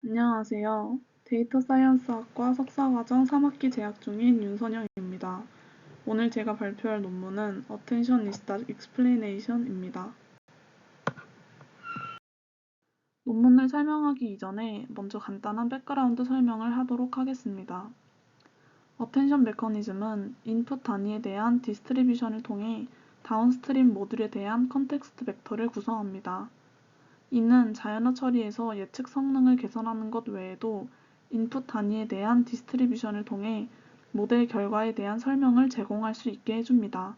안녕하세요. 데이터 사이언스학과 석사과정 3학기 재학 중인 윤선영입니다. 오늘 제가 발표할 논문은 Attention is the explanation입니다. 논문을 설명하기 이전에 먼저 간단한 백그라운드 설명을 하도록 하겠습니다. 어텐션 메커니즘은 인풋 단위에 대한 디스트리뷰션을 통해 다운스트림 모듈에 대한 컨텍스트 벡터를 구성합니다. 이는 자연어 처리에서 예측 성능을 개선하는 것 외에도 인풋 단위에 대한 디스트리뷰션을 통해 모델 결과에 대한 설명을 제공할 수 있게 해줍니다.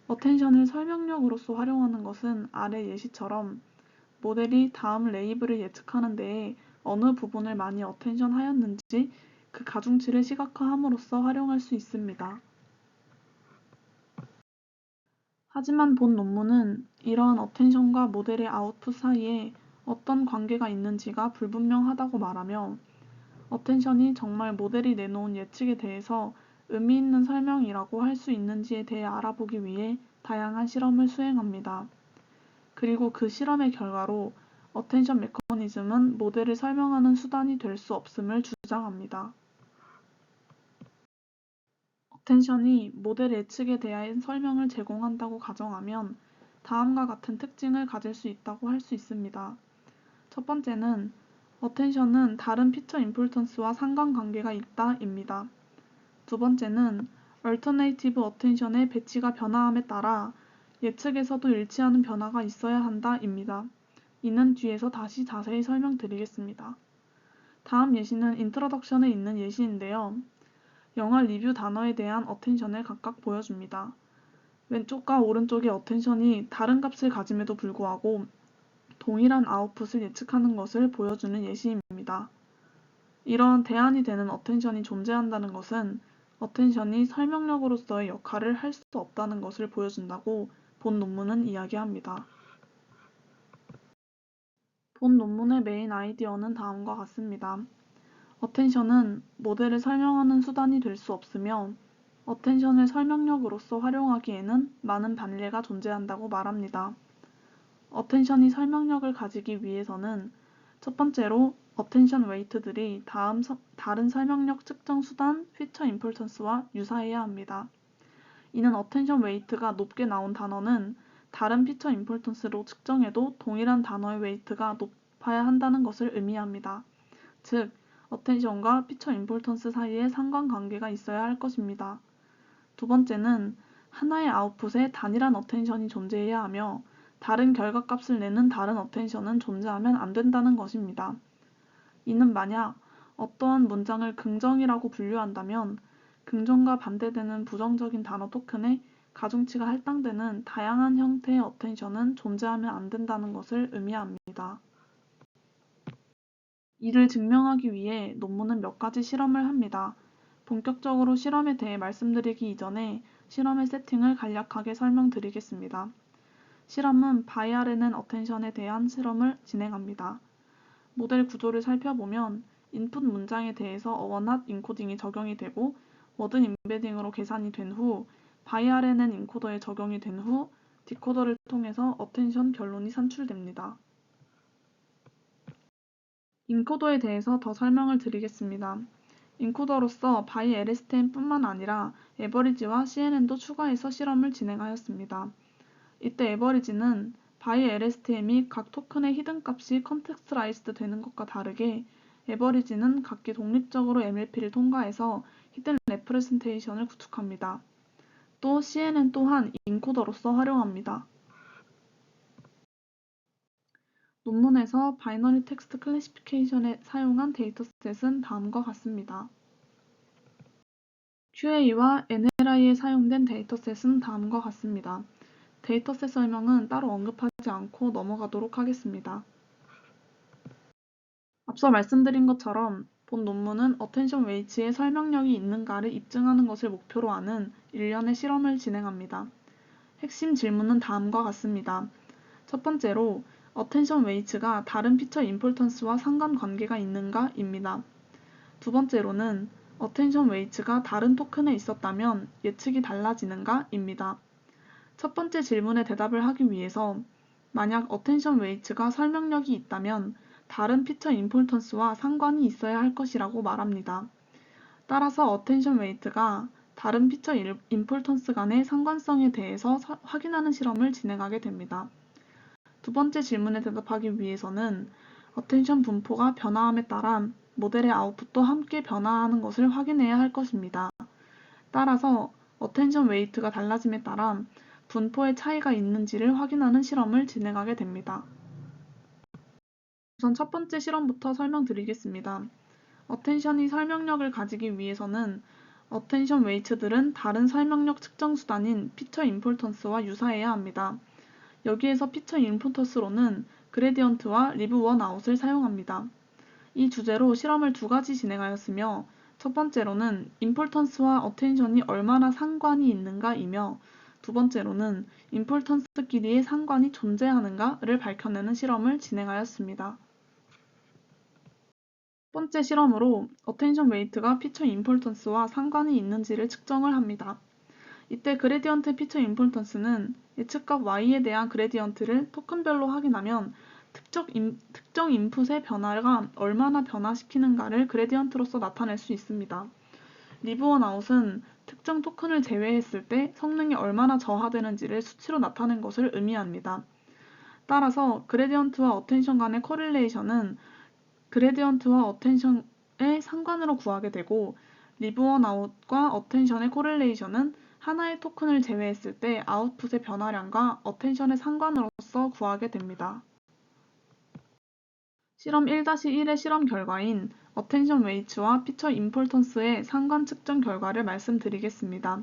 어텐션을 설명력으로서 활용하는 것은 아래 예시처럼 모델이 다음 레이블을 예측하는 데에 어느 부분을 많이 어텐션 하였는지 그 가중치를 시각화함으로써 활용할 수 있습니다. 하지만 본 논문은 이러한 어텐션과 모델의 아웃풋 사이에 어떤 관계가 있는지가 불분명하다고 말하며 어텐션이 정말 모델이 내놓은 예측에 대해서 의미 있는 설명이라고 할 수 있는지에 대해 알아보기 위해 다양한 실험을 수행합니다. 그리고 그 실험의 결과로 어텐션 메커니즘은 모델을 설명하는 수단이 될 수 없음을 주장합니다. 어텐션이 모델 예측에 대한 설명을 제공한다고 가정하면 다음과 같은 특징을 가질 수 있다고 할 수 있습니다. 첫 번째는 어텐션은 다른 피처 임폴턴스와 상관관계가 있다입니다. 두 번째는 얼터네이티브 어텐션의 배치가 변화함에 따라 예측에서도 일치하는 변화가 있어야 한다입니다. 이는 뒤에서 다시 자세히 설명드리겠습니다. 다음 예시는 인트로덕션에 있는 예시인데요. 영화 리뷰 단어에 대한 어텐션을 각각 보여줍니다. 왼쪽과 오른쪽의 어텐션이 다른 값을 가짐에도 불구하고 동일한 아웃풋을 예측하는 것을 보여주는 예시입니다. 이런 대안이 되는 어텐션이 존재한다는 것은 어텐션이 설명력으로서의 역할을 할 수 없다는 것을 보여준다고 본 논문은 이야기합니다. 본 논문의 메인 아이디어는 다음과 같습니다. 어텐션은 모델을 설명하는 수단이 될 수 없으며 어텐션을 설명력으로서 활용하기에는 많은 반례가 존재한다고 말합니다. 어텐션이 설명력을 가지기 위해서는 첫 번째로 어텐션 웨이트들이 다른 설명력 측정 수단 피처 임폴턴스와 유사해야 합니다. 이는 어텐션 웨이트가 높게 나온 단어는 다른 피처 임폴턴스로 측정해도 동일한 단어의 웨이트가 높아야 한다는 것을 의미합니다. 즉, 어텐션과 피처 임폴턴스 사이에 상관관계가 있어야 할 것입니다. 두 번째는 하나의 아웃풋에 단일한 어텐션이 존재해야 하며 다른 결과값을 내는 다른 어텐션은 존재하면 안 된다는 것입니다. 이는 만약 어떠한 문장을 긍정이라고 분류한다면 긍정과 반대되는 부정적인 단어 토큰에 가중치가 할당되는 다양한 형태의 어텐션은 존재하면 안 된다는 것을 의미합니다. 이를 증명하기 위해 논문은 몇 가지 실험을 합니다. 본격적으로 실험에 대해 말씀드리기 이전에 실험의 세팅을 간략하게 설명드리겠습니다. 실험은 바이아르넨 어텐션에 대한 실험을 진행합니다. 모델 구조를 살펴보면 인풋 문장에 대해서 원핫 인코딩이 적용이 되고 워드 임베딩으로 계산이 된 후 바이아르넨 인코더에 적용이 된 후 디코더를 통해서 어텐션 결론이 산출됩니다. 인코더에 대해서 더 설명을 드리겠습니다. 인코더로서 바이 LSTM뿐만 아니라 에버리지와 CNN도 추가해서 실험을 진행하였습니다. 이때 에버리지는 바이 LSTM이 각 토큰의 히든 값이 컨텍스트라이즈드 되는 것과 다르게 에버리지는 각기 독립적으로 MLP를 통과해서 히든 레프레젠테이션을 구축합니다. 또 CNN 또한 인코더로서 활용합니다. 논문에서 바이너리 텍스트 클래시피케이션에 사용한 데이터셋은 다음과 같습니다. QA와 NLI에 사용된 데이터셋은 다음과 같습니다. 데이터셋 설명은 따로 언급하지 않고 넘어가도록 하겠습니다. 앞서 말씀드린 것처럼 본 논문은 어텐션 웨이츠의 설명력이 있는가를 입증하는 것을 목표로 하는 일련의 실험을 진행합니다. 핵심 질문은 다음과 같습니다. 첫 번째로 어텐션 웨이츠가 다른 피처 임폴턴스와 상관관계가 있는가? 입니다. 두 번째로는 어텐션 웨이츠가 다른 토큰에 있었다면 예측이 달라지는가? 입니다. 첫 번째 질문에 대답을 하기 위해서 만약 어텐션 웨이츠가 설명력이 있다면 다른 피처 임폴턴스와 상관이 있어야 할 것이라고 말합니다. 따라서 어텐션 웨이트가 다른 피처 임폴턴스 간의 상관성에 대해서 확인하는 실험을 진행하게 됩니다. 두 번째 질문에 대답하기 위해서는 어텐션 분포가 변화함에 따라 모델의 아웃풋도 함께 변화하는 것을 확인해야 할 것입니다. 따라서 어텐션 웨이트가 달라짐에 따라 분포의 차이가 있는지를 확인하는 실험을 진행하게 됩니다. 우선 첫 번째 실험부터 설명드리겠습니다. 어텐션이 설명력을 가지기 위해서는 어텐션 웨이트들은 다른 설명력 측정 수단인 피처 임폴턴스와 유사해야 합니다. 여기에서 피처 임폴턴스로는 그레디언트와 리브 원 아웃을 사용합니다. 이 주제로 실험을 두 가지 진행하였으며 첫 번째로는 임폴턴스와 어텐션이 얼마나 상관이 있는가이며 두 번째로는 임폴턴스끼리의 상관이 존재하는가를 밝혀내는 실험을 진행하였습니다. 첫 번째 실험으로 어텐션 웨이트가 피처 임폴턴스와 상관이 있는지를 측정을 합니다. 이때 그레디언트 피처 임폴턴스는 예측값 y에 대한 그레디언트를 토큰별로 확인하면 특정 인풋의 변화가 얼마나 변화시키는가를 그레디언트로서 나타낼 수 있습니다. 리브 원 아웃은 특정 토큰을 제외했을 때 성능이 얼마나 저하되는지를 수치로 나타낸 것을 의미합니다. 따라서 그레디언트와 어텐션 간의 코릴레이션은 그레디언트와 어텐션의 상관으로 구하게 되고 리브 원 아웃과 어텐션의 코릴레이션은 하나의 토큰을 제외했을 때 아웃풋의 변화량과 어텐션의 상관으로서 구하게 됩니다. 실험 1-1의 실험 결과인 어텐션 웨이트와 피처 임폴턴스의 상관 측정 결과를 말씀드리겠습니다.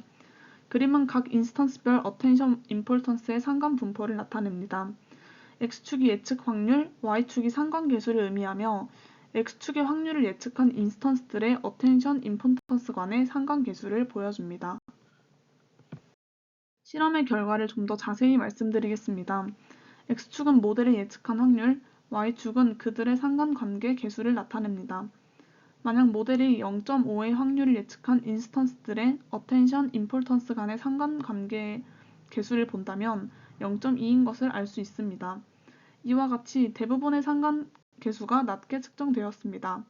그림은 각 인스턴스별 어텐션 임폴턴스의 상관 분포를 나타냅니다. X축이 예측 확률, Y축이 상관 계수를 의미하며 X축의 확률을 예측한 인스턴스들의 어텐션 임폴턴스 간의 상관 계수를 보여줍니다. 실험의 결과를 좀 더 자세히 말씀드리겠습니다. X축은 모델의 예측한 확률, Y축은 그들의 상관관계 계수를 나타냅니다. 만약 모델이 0.5의 확률을 예측한 인스턴스들의 어텐션 임폴턴스 간의 상관관계 계수를 본다면 0.2인 것을 알 수 있습니다. 이와 같이 대부분의 상관 계수가 낮게 측정되었습니다.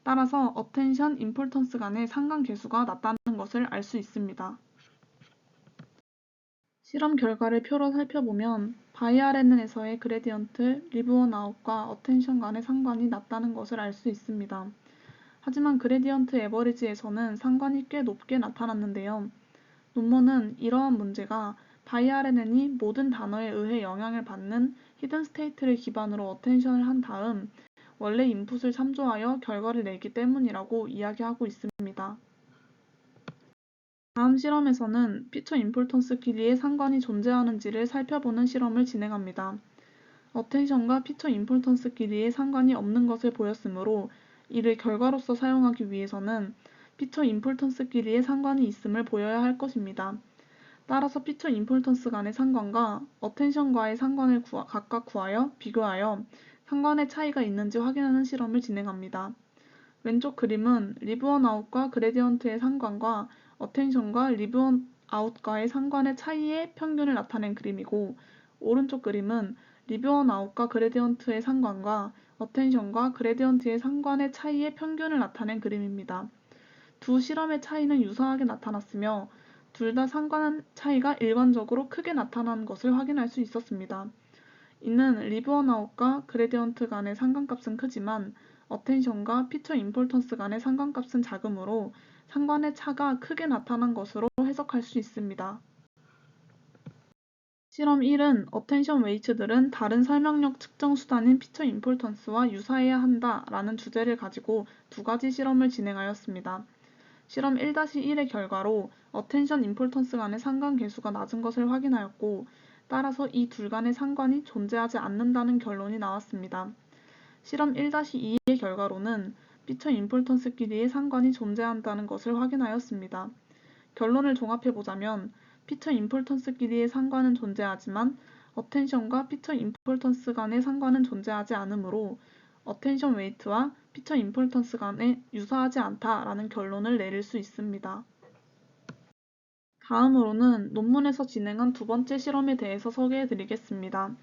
따라서 어텐션 임폴턴스 간의 상관 계수가 낮다는 것을 알 수 있습니다. 실험 결과를 표로 살펴보면 바이RNN에서의 그레디언트, 리브 원 아웃과 어텐션 간의 상관이 낮다는 것을 알 수 있습니다. 하지만 그레디언트 에버리지에서는 상관이 꽤 높게 나타났는데요. 논문은 이러한 문제가 바이RNN이 모든 단어에 의해 영향을 받는 히든 스테이트를 기반으로 어텐션을 한 다음 원래 인풋을 참조하여 결과를 내기 때문이라고 이야기하고 있습니다. 다음 실험에서는 피처 임폴턴스끼리의 상관이 존재하는지를 살펴보는 실험을 진행합니다. 어텐션과 피처 임폴턴스끼리의 상관이 없는 것을 보였으므로 이를 결과로서 사용하기 위해서는 피처 임폴턴스끼리의 상관이 있음을 보여야 할 것입니다. 따라서 피처 임폴턴스 간의 상관과 어텐션과의 상관을 각각 구하여 비교하여 상관의 차이가 있는지 확인하는 실험을 진행합니다. 왼쪽 그림은 리브 원 아웃과 그레디언트의 상관과 어텐션과 리브 원 아웃과의 상관의 차이의 평균을 나타낸 그림이고 오른쪽 그림은 리브 원 아웃과 그레디언트의 상관과 어텐션과 그레디언트의 상관의 차이의 평균을 나타낸 그림입니다. 두 실험의 차이는 유사하게 나타났으며 둘 다 상관 차이가 일관적으로 크게 나타난 것을 확인할 수 있었습니다. 이는 리브 원 아웃과 그레디언트 간의 상관값은 크지만 어텐션과 피처 임폴턴스 간의 상관값은 작으므로 상관의 차가 크게 나타난 것으로 해석할 수 있습니다. 실험 1은 어텐션 웨이트들은 다른 설명력 측정 수단인 피처 임폴턴스와 유사해야 한다 라는 주제를 가지고 두 가지 실험을 진행하였습니다. 실험 1-1의 결과로 어텐션 임폴턴스 간의 상관 계수가 낮은 것을 확인하였고 따라서 이 둘 간의 상관이 존재하지 않는다는 결론이 나왔습니다. 실험 1-2의 결과로는 피처 임폴턴스끼리의 상관이 존재한다는 것을 확인하였습니다. 결론을 종합해보자면 피처 임폴턴스끼리의 상관은 존재하지만 어텐션과 피처 임폴턴스 간의 상관은 존재하지 않으므로 어텐션 웨이트와 피처 임폴턴스 간에 유사하지 않다라는 결론을 내릴 수 있습니다. 다음으로는 논문에서 진행한 두 번째 실험에 대해서 소개해 드리겠습니다.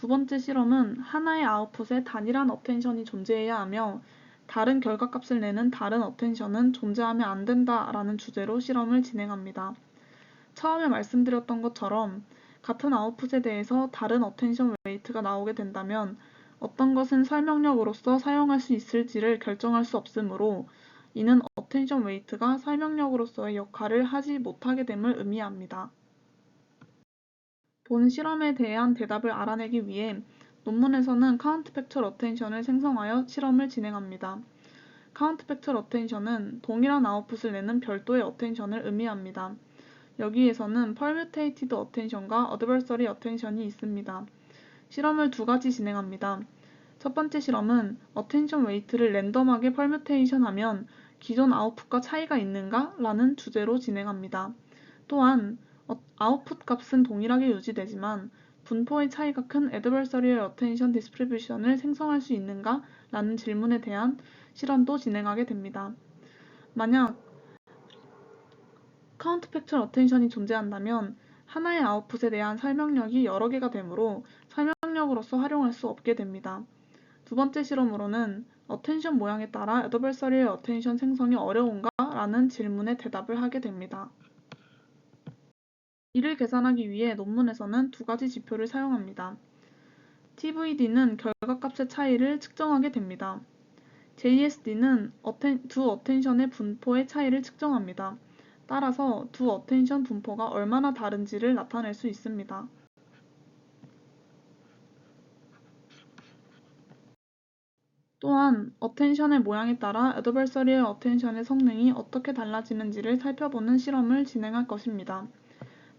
두 번째 실험은 하나의 아웃풋에 단일한 어텐션이 존재해야 하며 다른 결과값을 내는 다른 어텐션은 존재하면 안 된다라는 주제로 실험을 진행합니다. 처음에 말씀드렸던 것처럼 같은 아웃풋에 대해서 다른 어텐션 웨이트가 나오게 된다면 어떤 것은 설명력으로서 사용할 수 있을지를 결정할 수 없으므로 이는 어텐션 웨이트가 설명력으로서의 역할을 하지 못하게 됨을 의미합니다. 본 실험에 대한 대답을 알아내기 위해 논문에서는 카운트팩츄얼 어텐션을 생성하여 실험을 진행합니다. 카운트팩츄얼 어텐션은 동일한 아웃풋을 내는 별도의 어텐션을 의미합니다. 여기에서는 퍼뮤테이티드 어텐션과 어드버서리 어텐션이 있습니다. 실험을 두 가지 진행합니다. 첫 번째 실험은 어텐션 웨이트를 랜덤하게 퍼뮤테이션하면 기존 아웃풋과 차이가 있는가? 라는 주제로 진행합니다. 또한 아웃풋 값은 동일하게 유지되지만 분포의 차이가 큰 adversarial attention distribution을 생성할 수 있는가? 라는 질문에 대한 실험도 진행하게 됩니다. 만약 카운트팩츄얼 어텐션이 존재한다면 하나의 아웃풋에 대한 설명력이 여러 개가 되므로 설명력으로서 활용할 수 없게 됩니다. 두 번째 실험으로는 어텐션 모양에 따라 adversarial attention 생성이 어려운가? 라는 질문에 대답을 하게 됩니다. 이를 계산하기 위해 논문에서는 두 가지 지표를 사용합니다. TVD는 결과값의 차이를 측정하게 됩니다. JSD는 두 어텐션의 분포의 차이를 측정합니다. 따라서 두 어텐션 분포가 얼마나 다른지를 나타낼 수 있습니다. 또한 어텐션의 모양에 따라 adversarial attention의 성능이 어떻게 달라지는지를 살펴보는 실험을 진행할 것입니다.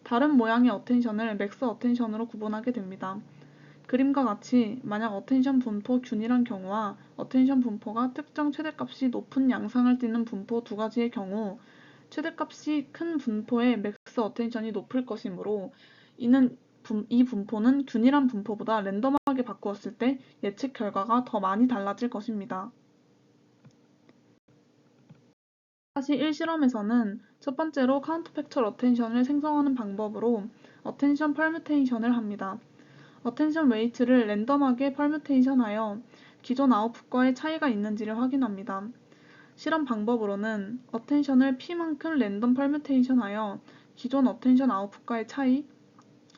다른 모양의 어텐션을 맥스 어텐션으로 구분하게 됩니다. 그림과 같이 만약 어텐션 분포 균일한 경우와 어텐션 분포가 특정 최대값이 높은 양상을 띠는 분포 두 가지의 경우 최대값이 큰 분포의 맥스 어텐션이 높을 것이므로 이는 이 분포는 균일한 분포보다 랜덤하게 바꾸었을 때 예측 결과가 더 많이 달라질 것입니다. 다시 1실험에서는 첫 번째로 카운트팩츄얼 어텐션을 생성하는 방법으로 어텐션 퍼뮤테이션을 합니다. 어텐션 웨이트를 랜덤하게 퍼뮤테이션하여 기존 아웃풋과의 차이가 있는지를 확인합니다. 실험 방법으로는 어텐션을 p만큼 랜덤 퍼뮤테이션하여 기존 어텐션 아웃풋과의 차이,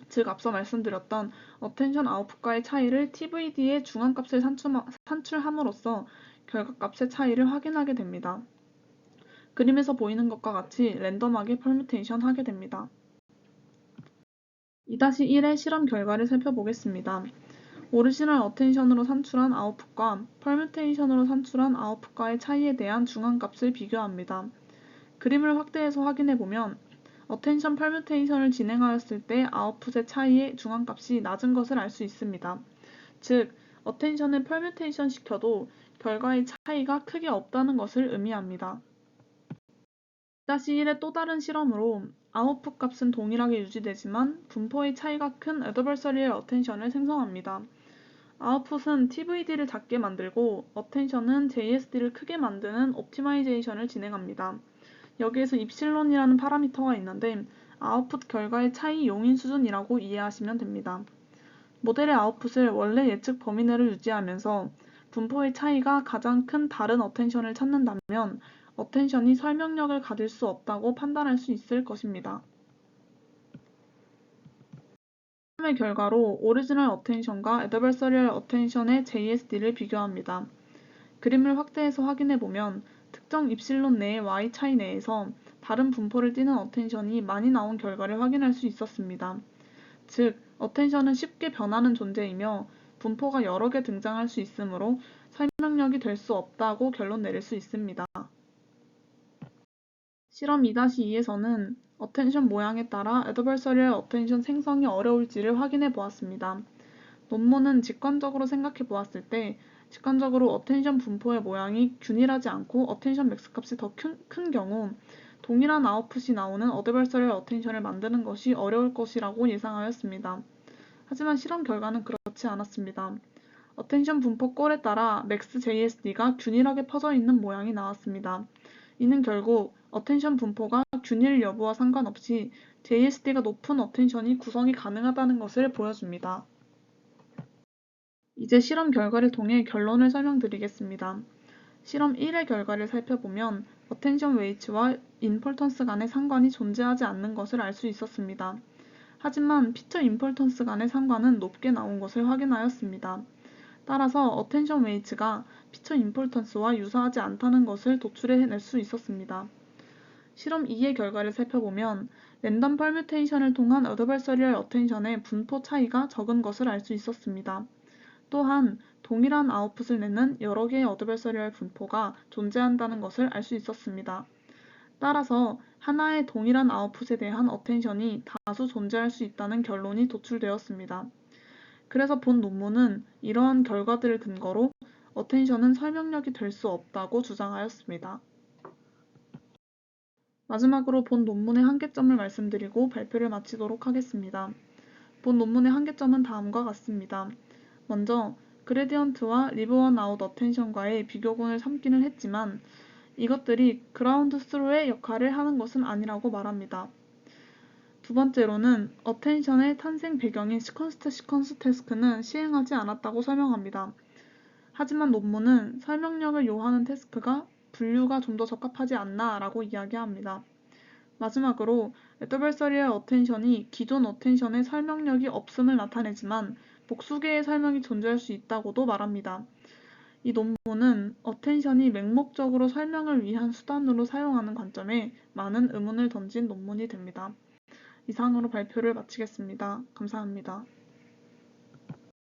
즉 앞서 말씀드렸던 어텐션 아웃풋과의 차이를 TVD의 중앙값을 산출함으로써 결과값의 차이를 확인하게 됩니다. 그림에서 보이는 것과 같이 랜덤하게 퍼뮤테이션 하게 됩니다. 2-1의 실험 결과를 살펴보겠습니다. 오리지널 어텐션으로 산출한 아웃풋과 퍼뮤테이션으로 산출한 아웃풋과의 차이에 대한 중앙값을 비교합니다. 그림을 확대해서 확인해보면 어텐션 퍼뮤테이션을 진행하였을 때 아웃풋의 차이의 중앙값이 낮은 것을 알 수 있습니다. 즉, 어텐션을 퍼뮤테이션 시켜도 결과의 차이가 크게 없다는 것을 의미합니다. 2-1의 또 다른 실험으로 아웃풋 값은 동일하게 유지되지만 분포의 차이가 큰 adversarial attention을 생성합니다. 아웃풋은 TVD를 작게 만들고 어텐션은 JSD를 크게 만드는 옵티마이제이션을 진행합니다. 여기에서 입실론이라는 파라미터가 있는데 아웃풋 결과의 차이 용인 수준이라고 이해하시면 됩니다. 모델의 아웃풋을 원래 예측 범위 내를 유지하면서 분포의 차이가 가장 큰 다른 어텐션을 찾는다면 어텐션이 설명력을 가질 수 없다고 판단할 수 있을 것입니다. 실험의 결과로 오리지널 어텐션과 adversarial attention의 JSD를 비교합니다. 그림을 확대해서 확인해보면 특정 입실론 내의 Y 차이 내에서 다른 분포를 띠는 어텐션이 많이 나온 결과를 확인할 수 있었습니다. 즉, 어텐션은 쉽게 변하는 존재이며 분포가 여러 개 등장할 수 있으므로 설명력이 될 수 없다고 결론 내릴 수 있습니다. 실험 2-2에서는 어텐션 모양에 따라 adversarial attention 생성이 어려울지를 확인해 보았습니다. 논문은 직관적으로 생각해 보았을 때 직관적으로 어텐션 분포의 모양이 균일하지 않고 어텐션 맥스 값이 더 큰 경우 동일한 아웃풋이 나오는 adversarial attention을 만드는 것이 어려울 것이라고 예상하였습니다. 하지만 실험 결과는 그렇지 않았습니다. 어텐션 분포 꼴에 따라 맥스 JSD가 균일하게 퍼져 있는 모양이 나왔습니다. 이는 결국 어텐션 분포가 균일 여부와 상관없이 JSD가 높은 어텐션이 구성이 가능하다는 것을 보여줍니다. 이제 실험 결과를 통해 결론을 설명드리겠습니다. 실험 1의 결과를 살펴보면 attention weights와 importance 간의 상관이 존재하지 않는 것을 알 수 있었습니다. 하지만 피처 임펄턴스 간의 상관은 높게 나온 것을 확인하였습니다. 따라서 attention weights가 피처 임펄턴스와 유사하지 않다는 것을 도출해낼 수 있었습니다. 실험 2의 결과를 살펴보면 랜덤 퍼뮤테이션을 통한 adversarial attention의 분포 차이가 적은 것을 알 수 있었습니다. 또한 동일한 아웃풋을 내는 여러 개의 adversarial 분포가 존재한다는 것을 알 수 있었습니다. 따라서 하나의 동일한 아웃풋에 대한 attention이 다수 존재할 수 있다는 결론이 도출되었습니다. 그래서 본 논문은 이러한 결과들을 근거로 attention은 설명력이 될 수 없다고 주장하였습니다. 마지막으로 본 논문의 한계점을 말씀드리고 발표를 마치도록 하겠습니다. 본 논문의 한계점은 다음과 같습니다. 먼저 그레디언트와 리브원 아웃 어텐션과의 비교군을 삼기는 했지만 이것들이 그라운드 스루의 역할을 하는 것은 아니라고 말합니다. 두 번째로는 어텐션의 탄생 배경인 시퀀스 태스크는 시행하지 않았다고 설명합니다. 하지만 논문은 설명력을 요하는 태스크가 분류가 좀 더 적합하지 않나 라고 이야기합니다. 마지막으로 adversarial attention이 기존 attention의 설명력이 없음을 나타내지만 복수계의 설명이 존재할 수 있다고도 말합니다. 이 논문은 attention이 맹목적으로 설명을 위한 수단으로 사용하는 관점에 많은 의문을 던진 논문이 됩니다. 이상으로 발표를 마치겠습니다. 감사합니다.